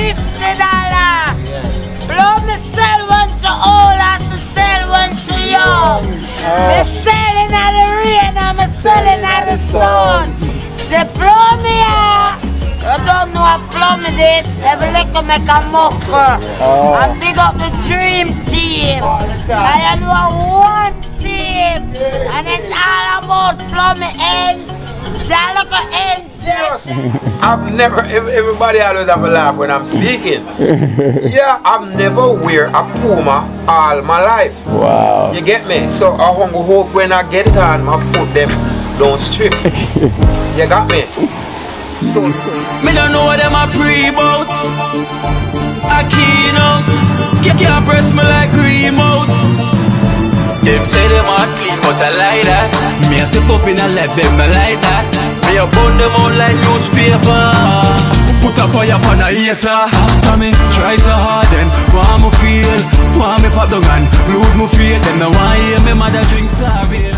$50. Plummy sell one to all, I sell one to young. Me selling at the rain, I'm selling at the sun. Say Plummy, you don't know what Plummy this. Every little make a mucker. And big up the dream team. I know one team, and it's all about Plummy ends. I've never, everybody always have a laugh when I'm speaking. Yeah, I've never wear a Puma all my life. Wow. You get me? So I hope when I get it on, my foot them don't strip. You got me? So me don't know what them a pre-bout. A Kino. Can't press me like remote. Them say them are clean, but I like that. Me a step up in a left, them not like that. Me a burn them out like newspaper. Put a fire upon a hater. After me try so hard, then want me feel, want me pop the gun, lose me faith. Them no want hear me mother drink sorry.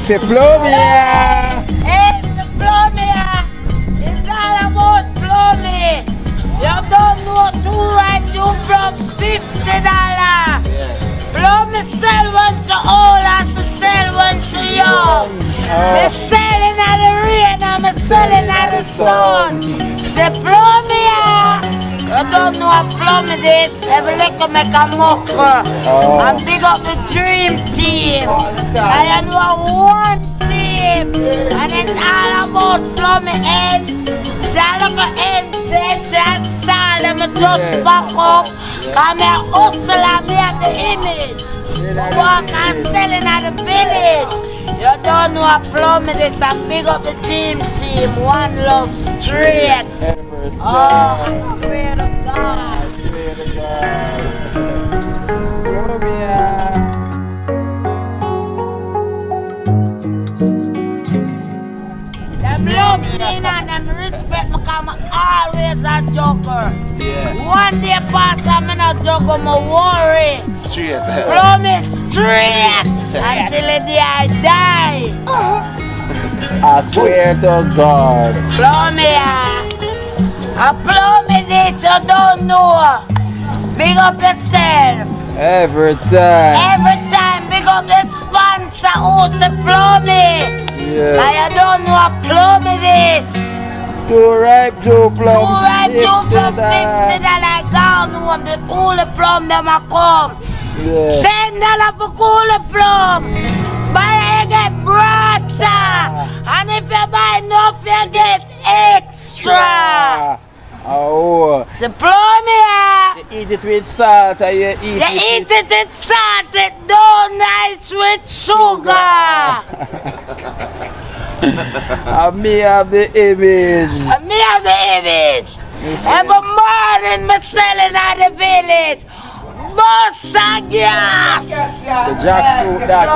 C'est Plummy! Hey, the Plummy! It's all about Plummy! You don't know too right, you from $50. Plummy sell one to all, I sell one to young. Me selling at the rain, I'm selling at the sun. Say Plummy! You don't know what Plummy this. Every little make a mucker. And big up the dream team. I know one team. And it's all about Plummy ends. See a little ends, say and style. Let me just back up. Come here, hustle and me at the image. Walk and selling at the village. You don't know what Plummy this. And big up the dream team. One love straight. Oh, I swear to God. I swear to God. Them love me and them respect me because I'm always a joker. Yeah. One day past I'm in a joker, I'm worry. Straight. Plummy straight until the day I die. I swear to God. Plummy, I Plummy this, you don't know. Big up yourself. Every time. Every time, big up the sponsor who's the Plummy. Yeah. I don't know what Plummy this. Too ripe, Joe Plum. Too ripe, Joe Plum, $50 gone home. The cooler plum, them a come. Yeah. $10 for cooler plum. Buy you get brata. And if you buy enough, you get extra. Oh. So Plummy, you eat it with salt or you eat it with salt, it don't nice with sugar. And me have the image. And me have the image. Every morning me selling at the village. Bus and gas. The jackfruit that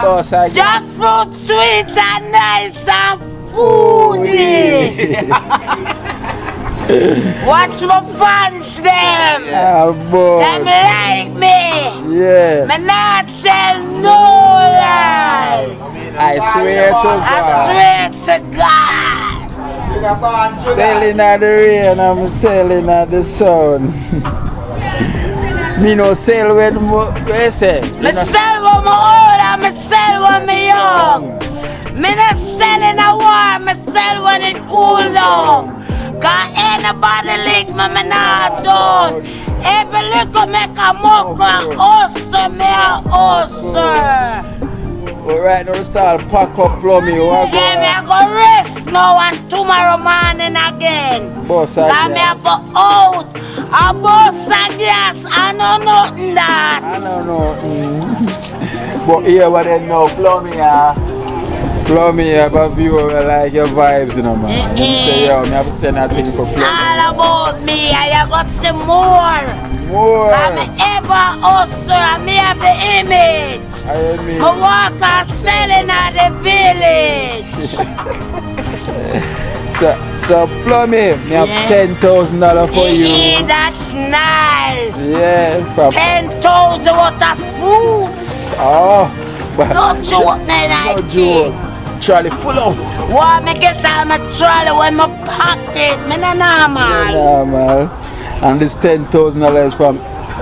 bus and gas. Jackfruit sweet and nice and foodie. Watch my fans them. Oh, boy. Them like me. Yeah. Me not tell no lie. I swear to God. I swear to God. Sailing at the rain, I'm sailing at the sun. Me no sail when you say? Me sail when me old and me sail when me young. Me not sail in a war, me sail when it cool down. Cause anybody lick me not done. Every little make a muck and hustle me a hustle. Alright, now start pack up Plummy. Yeah, me I go rest now and tomorrow morning again. Boss of Cause me gas. have go out. A bus of gas, I know nothing that. I don't know. But here what they know, Plummy, Plummy, have a view of like your vibes, you know, man. You say, yo, me have to send that thing for Plummy. All about me, I got some more. More. I'm ever hustle, and me have the image. I mean. Me walk and selling at the village. So Plummy, me have $10,000 for you. Yeah, that's nice. Yeah, from 10,000 worth of fruits. oh, but No joke, no joke. Charlie, full up. Why me get out my trolley when my pocket? Me no normal. Yeah, man. And this $10,000 from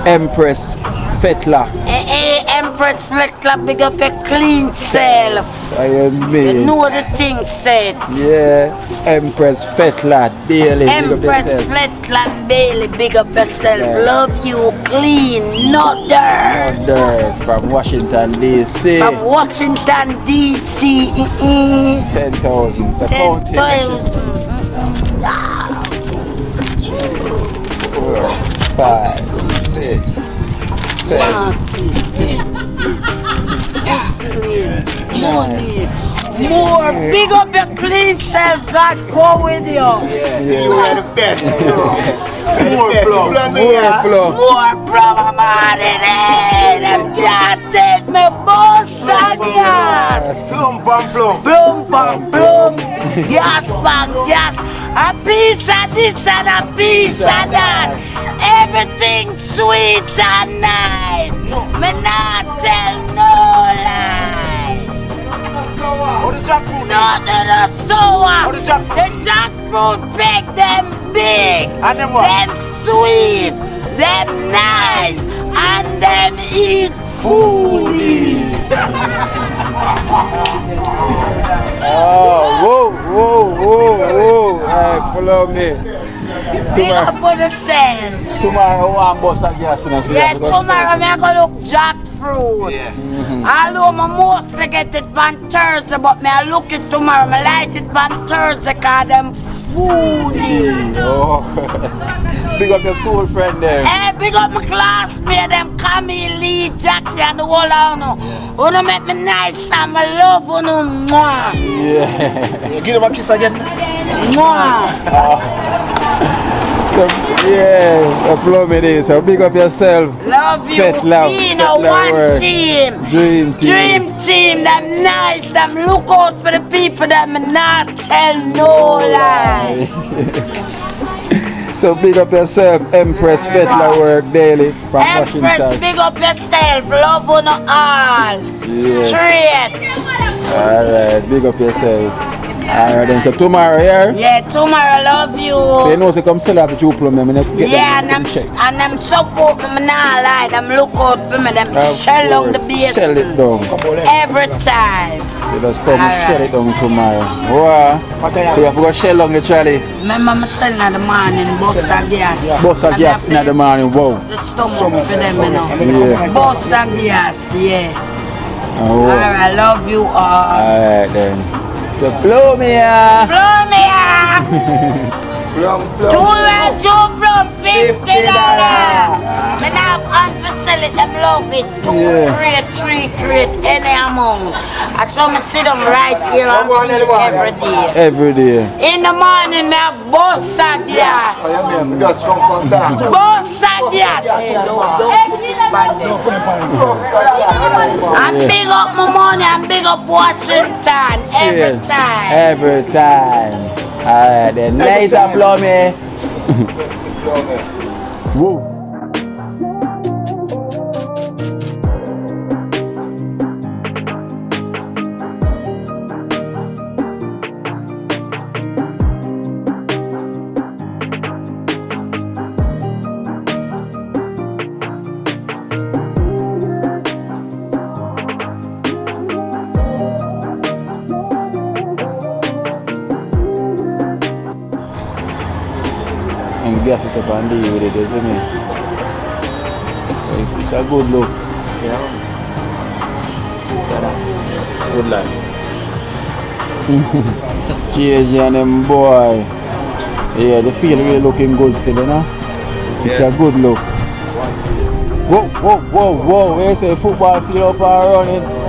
Empress Fetla. Hey, Empress Fletcher, big up your clean self. I mean. You know the thing said. Yeah, Empress Fetla daily. Empress big up yourself. Fletcher Bailey, big up yourself. Yeah. Love you clean, not dirt. Not dirt from Washington DC. From Washington DC. 10,000. So count it. 10,000. 4, 5, 6, 7. More. Big up your clean self. God go with you. You are the best. More plum. More problem on it. Them can't take me boss and gas. Plum, plum, plum. Bloom, bum, bloom. Gas, bang, gas. A piece of this and a piece of that. Everything sweet and nice. Me not tell no lie. How the jackfruit? No sour. How the jackfruit? The jackfruit big, them big. And them what? Them sweet. Them nice. And them eat foodie. Oh, whoa. Hey, follow me. Big up for the same. Tomorrow, one bus of gas. So Yeah, tomorrow me go look jackfruit. Yeah. Although I mostly get it on Thursday, but me I look it tomorrow. I like it on Thursday because them foodie. Oh. Big up your school friend there. Hey, big up my classmate, them Camille, Lee, Jackie, and the whole of you. You make me nice and I love you. Mwah. Yeah. Give him a kiss again. Mwah. So, yeah, Plummy this. So big up yourself. Love you, Fet love, Kino, fet love one work. team. Dream team. Dream team, them nice, them look out for the people, them not tell no lie. So big up yourself, Empress Fetla work daily from Empress, Washington. big up yourself, love you no all. Yeah. Straight. Alright, big up yourself. Alright then, so tomorrow, yeah? Yeah, tomorrow, love you. So you know, so come sell out the two Plummy, Yeah, and them support me, nah lie, them look out for me, them shell on the base. Shell it down. Every time. So just come Alright. shell it down tomorrow. Wow. So you have to go shell on the trolley. Remember me selling in the morning, box of gas. Bus of gas in the morning, wow. The stomach for them, you know. Yeah. Box of gas, yeah. Oh. Alright, love you all. Alright then. So Plummy. Plummy! Plum, Two plum, $50. Me now have for sell it, them love it. Two crate, three crate, any amount. I saw me sit them right here and feed every day. Every day. In the morning, me have bus of gas. Just come down. Bus of gas. Hey, I'm big up my money, I'm big up Washington every Cheers. time. Every time. Alright then. Nice and Plummy. Woo. and gas it up and deal with it, you see me? It's a good look. Yeah. Good luck. Cheers and them boy. Yeah, the field really looking good still, you know? It's a good look. Whoa, whoa, whoa, whoa. Where you say football field up and running?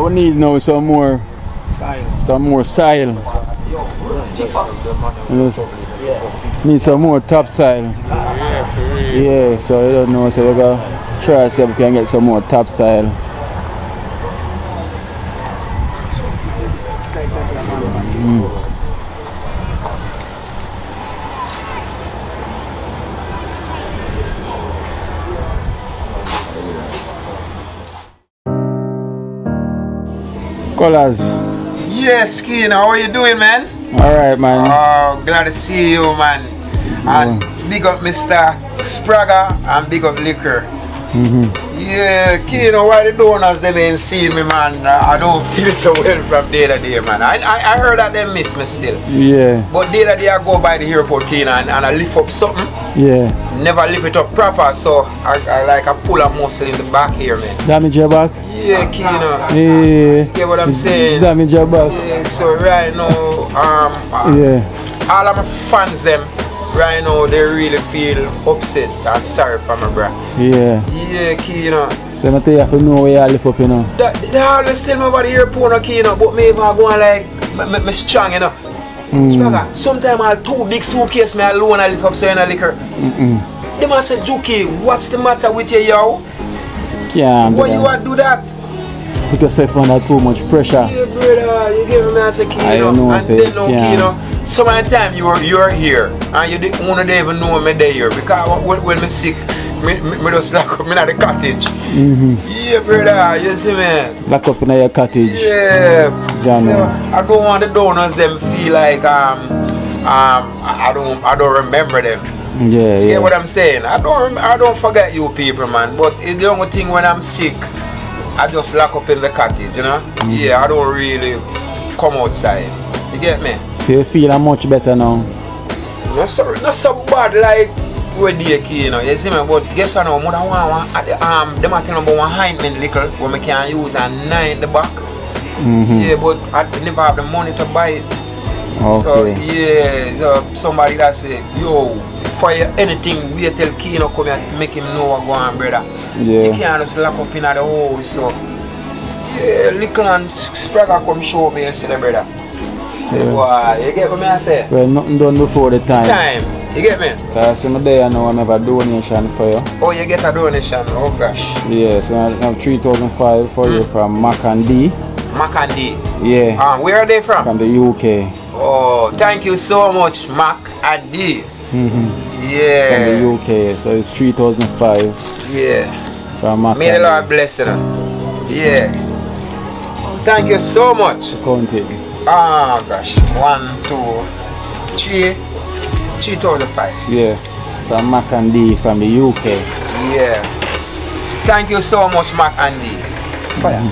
We need now some more soil. Need some more topsoil. Yeah, so I don't know, so we're gonna try see if we can get some more topsoil. Colors. Yes, Kino, how are you doing, man? Alright, man. Oh, glad to see you, man. And big up Mr. Spraga and big up Liquor. Yeah, Kino, why the donors them ain't seen me, man? I don't feel so well from day to day, man. I heard that they miss me still. Yeah. But day to day I go by the airport, Kino, and I lift up something. Yeah. Never lift it up proper, so I pull a muscle in the back here, man. Damage your back? Yeah, Kino. Yeah. You get what I'm saying? Damage your back? Yeah, so right now, yeah. all of my fans them, right now, they really feel upset and sorry for me, bro. Yeah. Yeah, Kino. So I tell you have to know where you lift up, you know. They always tell me about the airport, Kino, but me even go on like, me strong, you know. Sometimes I'll 2 big suitcases, me alone, I lift up so in a liquor. They must say, Juki, what's the matter with you, yo? Can't. Why you want to do that? Put yourself under too much pressure. Yeah, brother, you give me a Kino. I don't know, and then no, Kino. Some of the time you're here, and you don't even know me there here, because when me sick, me just lock up in the cottage. Yeah, brother, you see me? Lock up in your cottage. Yeah. So, I don't want the donors them feel like I don't remember them. Yeah, You get what I'm saying? I don't forget you people, man. But it's the only thing when I'm sick, I just lock up in the cottage, you know? Yeah, I don't really come outside. You get me? So you feel much better now? Not so bad like we're there, you know. You see me? But guess what now? Them are telling me about one hindment little where I can use a 9 in the back. Yeah, but I never have the money to buy it. Okay. So yeah, so somebody that say, yo, fire anything, wait till Kino come and make him know what's going on, brother. Yeah. You can't just lock up in the house, so yeah, little and Spraga come show me, you see the brother. Say, boy, you get what I say? Well, nothing done before the time. You get me? Because I'm there now, I have a donation for you. Oh, you get a donation? Oh gosh. Yeah, so I have 3,500 for you from Mac and D. Mac and D? Yeah. Where are they from? From the UK. Oh, thank you so much, Mac and D. Yeah. From the UK, so it's 3,500. Yeah. From Mac. May the Lord bless you. Yeah. Thank you so much. Count it. Oh gosh. 1, 2, 3. 3,500. Yeah. From Mac and D from the UK. Yeah. Thank you so much, Mac and D. Fire.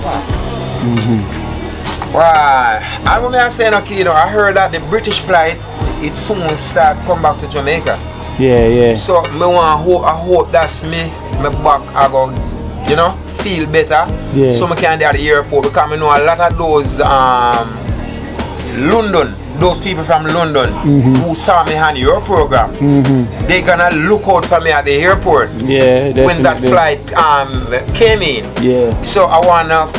Wow. And when I say no, Kino, I heard that the British flight it soon start come back to Jamaica. Yeah, yeah. So I hope that's me back I go, you know, feel better. Yeah. So I can do at the airport because I know a lot of those those people from London who saw me on your program, they gonna look out for me at the airport. Yeah, definitely. When that flight came in. Yeah. So I wanna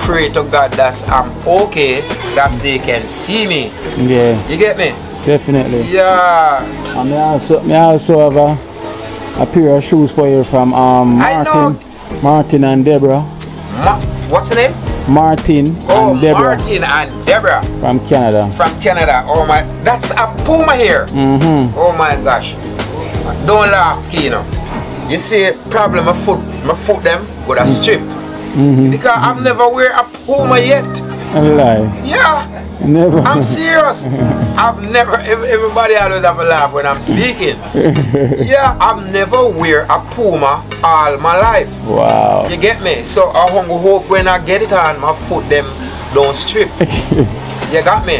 pray to God that I'm okay, that they can see me. Yeah. You get me? Definitely. Yeah. And I also have a pair of shoes for you from Martin and Deborah. What's the name? Martin and Deborah. Martin and Deborah. From Canada. From Canada. Oh my, that's a Puma here. Oh my gosh. Don't laugh, Kino. You see, probably my foot them with a strip. Because I've never wear a Puma yet. A lie. Yeah. Never. I'm serious. I've never, everybody always have a laugh when I'm speaking. Yeah, I've never wear a Puma all my life. Wow. You get me? So I hope when I get it on, my foot them don't strip. You got me?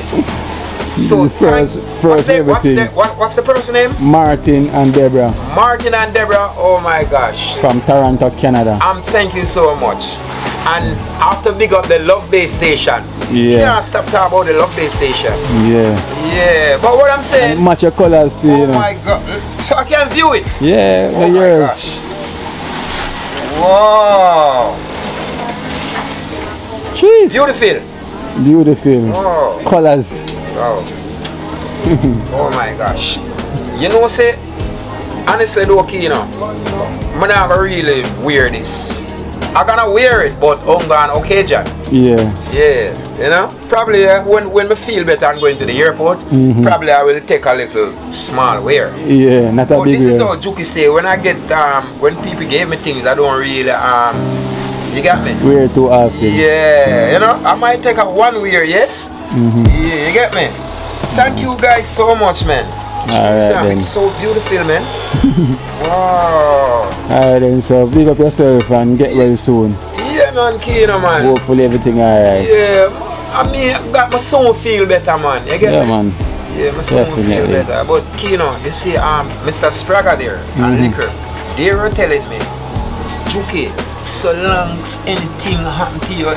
So first what's everything. the person name? Martin and Deborah. Martin and Deborah, oh my gosh. From Toronto, Canada. Thank you so much. And after big up the Love Base Station. Yeah. Can't stop talking about the Love Base Station. Yeah. Yeah. But what I'm saying. And match your colors too, oh you know. my god. So I can view it. Yeah, oh my yours. gosh. Wow. Jeez. Beautiful. Beautiful. Oh. Colors. Oh. Oh my gosh. You know, say, honestly, though, Kino, I'm not gonna really wear this. I'm gonna wear it, but on occasion. Yeah. Yeah. You know? Probably when I feel better and going to the airport, probably I will take a little small wear. Yeah, not a but big this wear. is how Juki stay. When I get, when people give me things, I don't really, you got me? Wear too often. Yeah, you know, I might take a one wear, yes? Yeah, you get me? Thank you guys so much, man. Alright, it's so beautiful, man. Wow. Alright then, so big up yourself and get well soon. Yeah, man, Kino, man. Hopefully everything alright. Yeah, I mean, I got my son feel better, man. You get yeah, me? man. Yeah, my son feel better. But Kino, you see, Mr. Spraga there, and Liquor, they were telling me, Juki, so long as anything happen to you,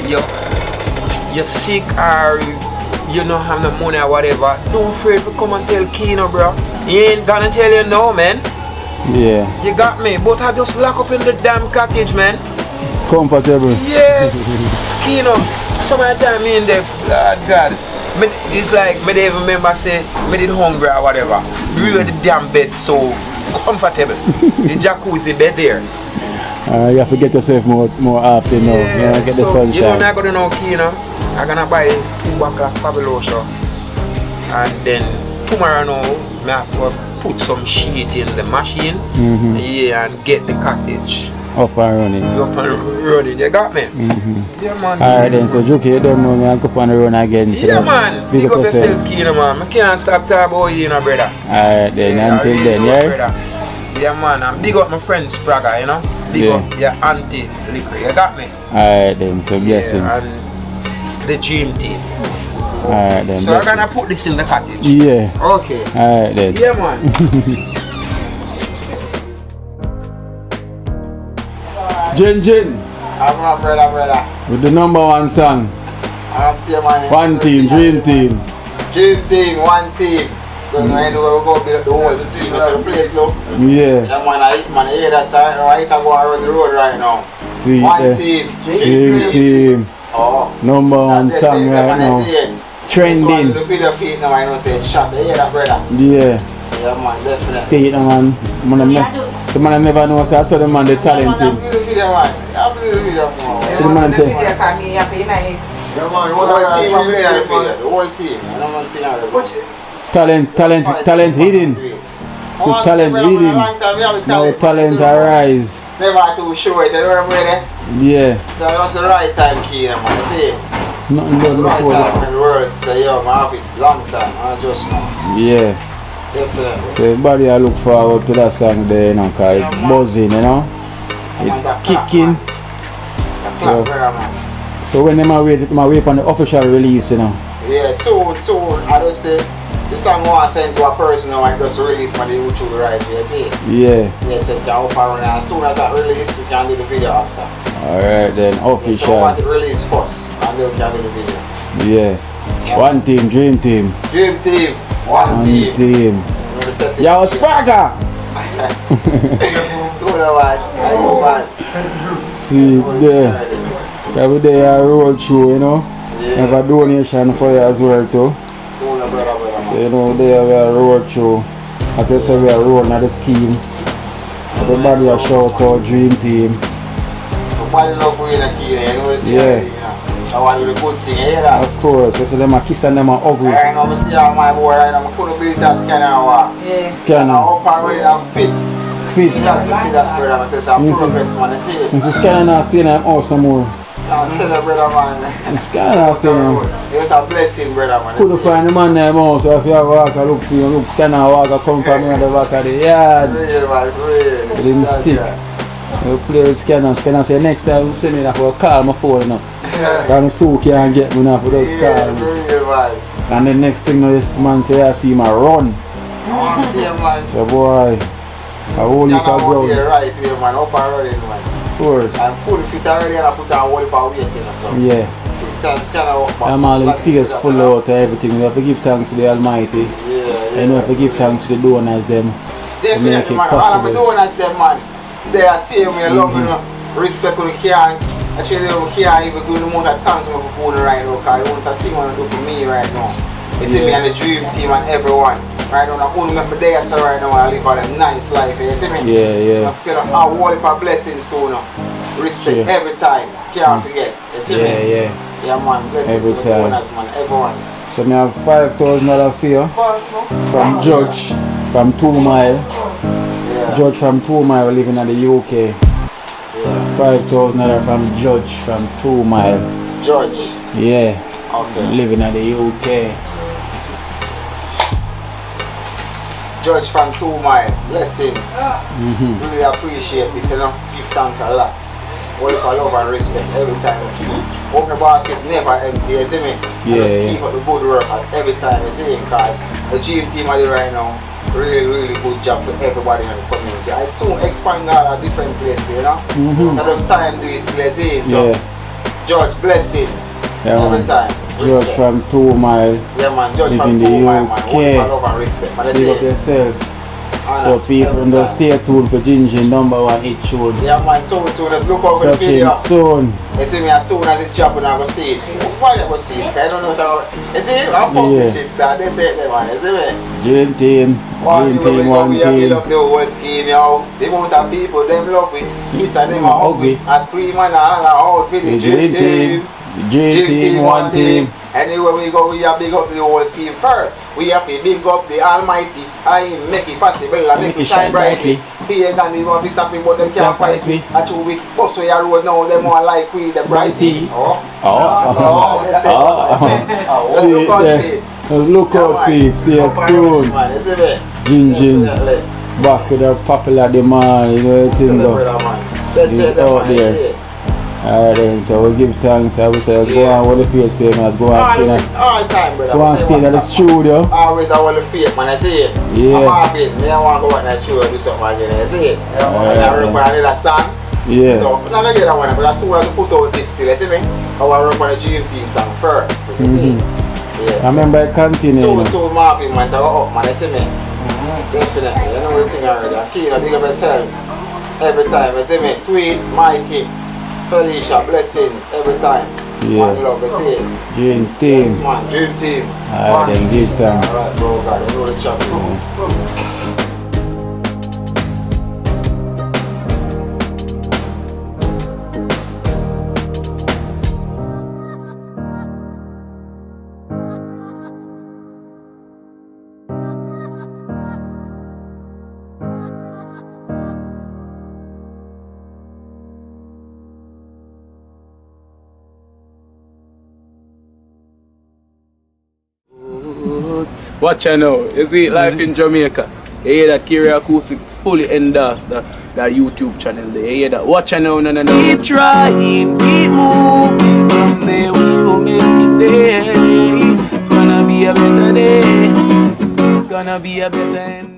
you're sick or you don't have no money or whatever, don't afraid to come and tell Kino, bro. He ain't gonna tell you no, man. Yeah. You got me, but I just lock up in the damn cottage, man. Comfortable. Yeah. Kino, some of the time me in there, God. It's like, me don't even remember say, me did hungry or whatever. Really the damn bed so comfortable. The jacuzzi bed there. You have to get yourself more often now. Yeah, get so, the sunshine. You know, I'm going to know, Kino, I'm going to buy 2 bags of Fabuloso. And then tomorrow now, I have to put some sheet in the machine. Yeah, and get the cottage up and running. Up and running, you got me? Yeah, man. Alright then, so Juki, you don't know me, I'll go up and run again. So yeah, man. Pick up yourself, Kino, man. I can't stop talking about you, brother. Alright then, yeah, until really then, yeah? Brother. Yeah, man. And big up my friend Spraga, you know? Big up your auntie Liquor, you got me? Alright then, so blessings. Yeah, and the dream team. Alright then. So I'm gonna put this in the cottage? Yeah. Okay. Alright then. Yeah, man. Jin. I'm on, brother. With the #1 song. One team, dream team. Dream team, one team. Don't know anywhere we go build the whole team. It's a place, look. Yeah. Yeah, man, I hear that side. Right, I go around the road right now. See, one team. Dream team. Oh. #1 song right now. Trending. The video feet now, I know say shot. You hear that, brother? Yeah. Yeah, man, definitely. See it, man. The man never know, so I saw the man, the talent team. I'm the video, man. I'm the video, man. See the man say. Yeah, man, the whole team. I don't want to Talent hidden. So talent hidden. Now talent arise. Never to show it, you know what I'm Yeah. So that's the right time, Kino, man. See? Nothing done Right before time that. when the world say, yo, man, I have it long time, I just know. Yeah. Definitely. So everybody I look forward to that song there, you know, cause it's buzzing, you know. It's kicking. So when they wait on the official release, you know. Yeah, soon. I just the song I send to a person now and just release my YouTube right here, see? Yeah. Yeah, so you can up around and as soon as that release, you can do the video after. Alright then, official. So I want it release first and then we can do the video. Yeah. One team, dream team. Dream team, one team. Yo, Spraga! See there. Every day I roll through, you know. Yeah. Have a donation for you as well too. So you know there we are roll through. I just say we are rolling at the scheme. Everybody a shout out dream team. Yeah. I want to do the good thing, you hear that? Of course, you see them a kiss and them a hug. I know I see all my boy right now, I couldn't be a scanner. Scanner. Up and ready and fit. Fit. You have to see that brother, because I'm progress, man, you see it? You see scanner now stay in the house no more. I'll tell you, brother, man. It's kind of thing. It's a blessing, brother, man. Couldn't find the man there more, so if you have a walk, look for you, look, stand and walk, come from me on the back of the yard. Real, man, real. With him stick. You play with Scanner. Scanner say next time send me that for a call my phone, you know. Because so can't get me now for those calls. Real, man. And the next thing this man say I see my run. Man. So boy, I hold it for ground. Right way, man, up and running, man. Of course. I'm fully fit already and I put on whole heap of weight in or something. Yeah. I'm all in figures full out of everything. We have to give thanks to the Almighty. Yeah. And we have to give thanks to the donors them. Definitely, man. All of the donors them, man. They are saying we love you, respect you can't. Actually, you can't even do the amount of thanks for going right now because the amount of thing want to do for me right now. You see me and the dream team and everyone. Right now, I only remember there, so right now I live a nice life. You see me? Yeah. So I feel like a whole heap of blessings to you. Respect every time. Can't forget. You see me? Yeah. Yeah, man. Blessings Every to the time. donors, man. Everyone. So I have $5,000 for you from Judge from 2 Mile. Yeah. Judge from 2 Mile living in the UK. Yeah. $5,000 from Judge from 2 Mile. Judge. Yeah. Okay. Living in the UK. Judge from 2 Mile. Blessings. Really appreciate this, you know. Give thanks a lot. All for love and respect every time you keep. Hope my basket never empty, you see me? Yeah. Just keep up the good work at every time, you see me? Because the gym team I do right now, really good job for everybody in the community. I soon expand all a different places, you know? So just time do it still, you see? So, Judge, blessings every time. Judge from 2 Mile. Yeah, man. Judge from 2 Mile, man. All for love and respect, man. Big up yourself. So people just stay tuned for Ginger #1 hit tune. Yeah, man, so just look over the video. Soon. You see me, as soon as it drop, and I go see it. Why I go see it? I don't know how. You see, I publish it, so they say it, man. You see me? Dream team. One team. We love the whole scheme, yo. The amount of people, them love it. Kingston, them are ugly. I scream and all for the dream team. Dream team, one team. Anywhere we go, we have big up the whole scheme first. We have to big up the Almighty. I make it possible and make it shine brightly. Pagan and the want to stop me, but them can't fight me. I chew we bust way a road now, them more like we, the brighty. Look out feet, stay tuned. Gin. Back with the popular demand, you know what it is out there. Alright then, so we'll give thanks. I will say, go on with the face statement, go on stay in the studio. Always I want the faith, man, I see it. Yeah. I'm happy, me I want to go out in the studio and do something again, I see it. And I record another song. Yeah. So, I'm not going to get that one, but as soon as I put out this still, you see me? I want to record the dream team song first, you see? Yes. I remember I continue. So Marvin, man, to go up, man, you see me? Definitely, you know the thing already. Kino, big up yourself. Every time, you see me? Tweet, Mikey. Felicia, blessings every time. Yeah. One love, I see it. Dream team. Yes, man, dream team. Alright, then give thanks. Alright, bro, God, I know the champions. Watch out now, you see life in Jamaica. You hear that Kiri Acoustics fully endorsed that YouTube channel there. You hear that? Watch out now, no. Keep trying, keep moving. Someday we will make it there. It's gonna be a better day. It's gonna be a better end.